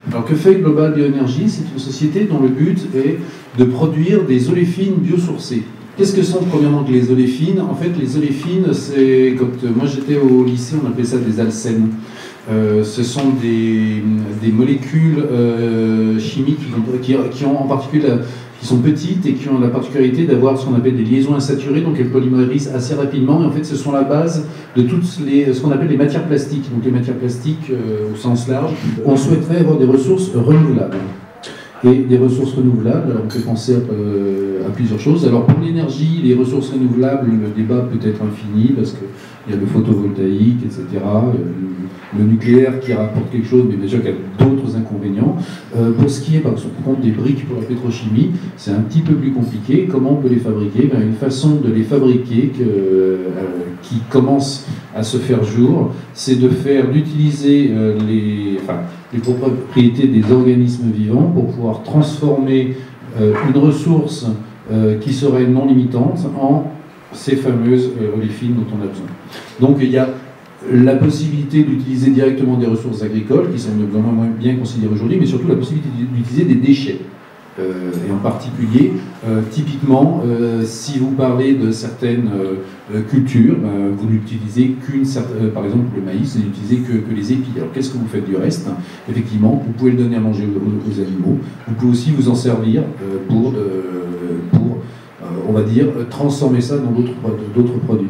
Alors que fait Global Bioénergie? C'est une société dont le but est de produire des oléfines biosourcées. Qu'est-ce que sont premièrement les oléfines? En fait, les oléfines, c'est quand moi j'étais au lycée, on appelait ça des alcènes. Ce sont des molécules chimiques qui ont en particulier qui sont petites et qui ont la particularité d'avoir ce qu'on appelle des liaisons insaturées, donc elles polymérisent assez rapidement, et en fait ce sont la base de toutes ce qu'on appelle les matières plastiques. Donc les matières plastiques au sens large, on souhaiterait avoir des ressources renouvelables. Et des ressources renouvelables, on peut penser à plusieurs choses. Alors pour l'énergie, les ressources renouvelables, le débat peut être infini, parce qu'il y a le photovoltaïque, etc., le nucléaire qui rapporte quelque chose, mais bien sûr qu'il y a d'autres inconvénients. Pour ce qui est, par contre, des briques pour la pétrochimie, c'est un petit peu plus compliqué. Comment on peut les fabriquer? Une façon de les fabriquer qui commence à se faire jour, c'est d'utiliser les propriétés des organismes vivants pour pouvoir transformer une ressource qui serait non limitante en ces fameuses oléfines dont on a besoin. Donc il y a la possibilité d'utiliser directement des ressources agricoles, qui sont vraiment bien considérées aujourd'hui, mais surtout la possibilité d'utiliser des déchets. Et en particulier, typiquement, si vous parlez de certaines cultures, vous n'utilisez par exemple le maïs, vous n'utilisez que les épis. Alors qu'est-ce que vous faites du reste? Effectivement, vous pouvez le donner à manger aux animaux, vous pouvez aussi vous en servir pour on va dire, transformer ça dans d'autres produits.